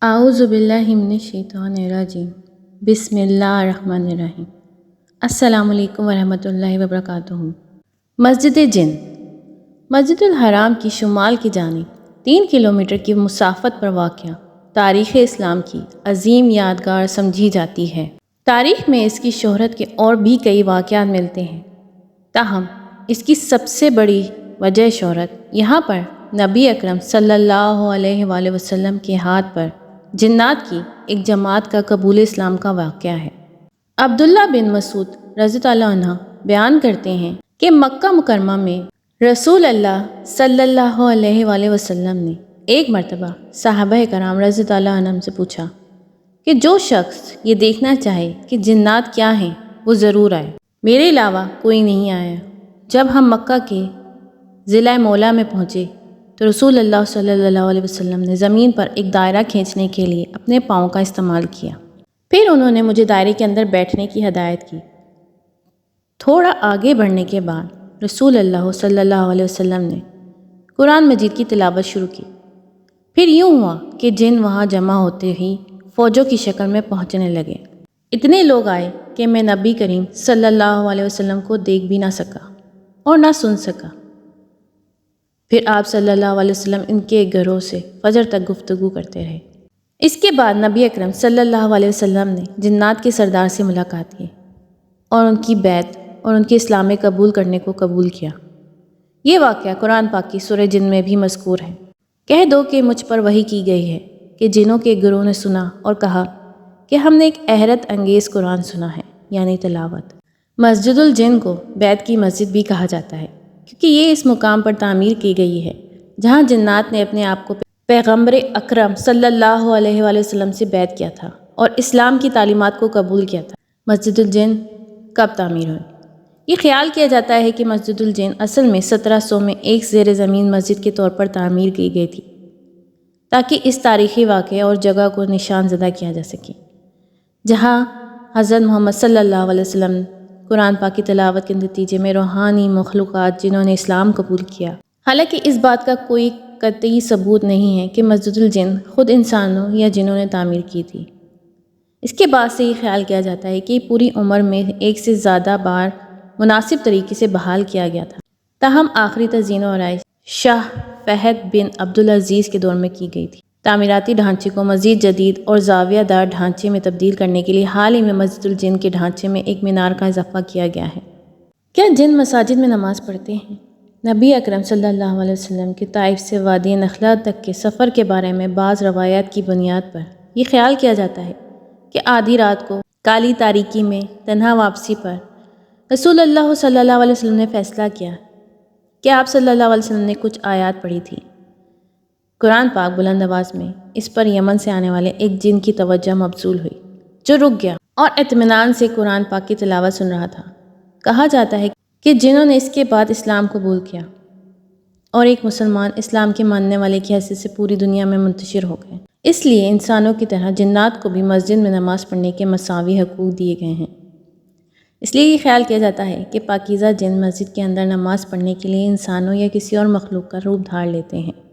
اعوذ باللہ من الشیطان الرجیم بسم اللہ الرحمن الرحیم۔ السلام علیکم ورحمۃ اللہ وبرکاتہ۔ مسجد جن مسجد الحرام کی شمال کی جانب 3 کلومیٹر کی مسافت پر واقع تاریخ اسلام کی عظیم یادگار سمجھی جاتی ہے۔ تاریخ میں اس کی شہرت کے اور بھی کئی واقعات ملتے ہیں، تاہم اس کی سب سے بڑی وجہ شہرت یہاں پر نبی اکرم صلی اللہ علیہ وآلہ وسلم کے ہاتھ پر جنات کی ایک جماعت کا قبول اسلام کا واقعہ ہے۔ عبداللہ بن مسعود رضی اللہ عنہ بیان کرتے ہیں کہ مکہ مکرمہ میں رسول اللہ صلی اللہ علیہ وآلہ وسلم نے ایک مرتبہ صحابہ کرام رضی اللہ عنہم سے پوچھا کہ جو شخص یہ دیکھنا چاہے کہ جنات کیا ہیں وہ ضرور آئے، میرے علاوہ کوئی نہیں آیا۔ جب ہم مکہ کے ضلع مولا میں پہنچے تو رسول اللہ صلی اللہ علیہ وسلم نے زمین پر ایک دائرہ کھینچنے کے لیے اپنے پاؤں کا استعمال کیا، پھر انہوں نے مجھے دائرے کے اندر بیٹھنے کی ہدایت کی۔ تھوڑا آگے بڑھنے کے بعد رسول اللہ صلی اللہ علیہ وسلم نے قرآن مجید کی تلاوت شروع کی۔ پھر یوں ہوا کہ جن وہاں جمع ہوتے ہی فوجوں کی شکل میں پہنچنے لگے۔ اتنے لوگ آئے کہ میں نبی کریم صلی اللہ علیہ وسلم کو دیکھ بھی نہ سکا اور نہ سن سکا۔ پھر آپ صلی اللہ علیہ وسلم ان کے گھروں سے فجر تک گفتگو کرتے رہے۔ اس کے بعد نبی اکرم صلی اللہ علیہ وسلم نے جنات کے سردار سے ملاقات کی اور ان کی بیعت اور ان کے اسلام میں قبول کرنے کو قبول کیا۔ یہ واقعہ قرآن پاک کی سورہ جن میں بھی مذکور ہے۔ کہہ دو کہ مجھ پر وحی کی گئی ہے کہ جنوں کے گروہ نے سنا اور کہا کہ ہم نے ایک حیرت انگیز قرآن سنا ہے، یعنی تلاوت۔ مسجد الجن کو بیت کی مسجد بھی کہا جاتا ہے کیونکہ یہ اس مقام پر تعمیر کی گئی ہے جہاں جنات نے اپنے آپ کو پیغمبر اکرم صلی اللہ علیہ وآلہ وسلم سے بیعت کیا تھا اور اسلام کی تعلیمات کو قبول کیا تھا۔ مسجد الجن کب تعمیر ہوئی؟ یہ خیال کیا جاتا ہے کہ مسجد الجن اصل میں 1700 میں ایک زیر زمین مسجد کے طور پر تعمیر کی گئی تھی تاکہ اس تاریخی واقعے اور جگہ کو نشان زدہ کیا جا سکے جہاں حضرت محمد صلی اللہ علیہ وسلم قرآن پاک کی تلاوت کے نتیجے میں روحانی مخلوقات جنہوں نے اسلام قبول کیا۔ حالانکہ اس بات کا کوئی قطعی ثبوت نہیں ہے کہ مسجد الجن خود انسانوں یا جنہوں نے تعمیر کی تھی۔ اس کے بعد سے یہ خیال کیا جاتا ہے کہ پوری عمر میں ایک سے زیادہ بار مناسب طریقے سے بحال کیا گیا تھا، تاہم آخری تزئین و آرائش شاہ فہد بن عبدالعزیز کے دور میں کی گئی تھی۔ تعمیراتی ڈھانچے کو مزید جدید اور زاویہ دار ڈھانچے میں تبدیل کرنے کے لیے حال ہی میں مسجد الجن کے ڈھانچے میں ایک مینار کا اضافہ کیا گیا ہے۔ کیا جن مساجد میں نماز پڑھتے ہیں؟ نبی اکرم صلی اللہ علیہ وسلم کے طائف سے وادی نخلا تک کے سفر کے بارے میں بعض روایات کی بنیاد پر یہ خیال کیا جاتا ہے کہ آدھی رات کو کالی تاریکی میں تنہا واپسی پر رسول اللہ صلی اللہ علیہ وسلم نے فیصلہ کیا کہ آپ صلی اللہ علیہ وسلم نے کچھ آیات پڑھی تھی۔ قرآن پاک بلند آواز میں اس پر یمن سے آنے والے ایک جن کی توجہ مبذول ہوئی جو رک گیا اور اطمینان سے قرآن پاک کی تلاوت سن رہا تھا۔ کہا جاتا ہے کہ جنہوں نے اس کے بعد اسلام قبول کیا اور ایک مسلمان اسلام کے ماننے والے کی حیثیت سے پوری دنیا میں منتشر ہو گئے۔ اس لیے انسانوں کی طرح جنات کو بھی مسجد میں نماز پڑھنے کے مساوی حقوق دیے گئے ہیں۔ اس لیے یہ خیال کیا جاتا ہے کہ پاکیزہ جن مسجد کے اندر نماز پڑھنے کے لیے انسانوں یا کسی اور مخلوق کا روپ دھار لیتے ہیں۔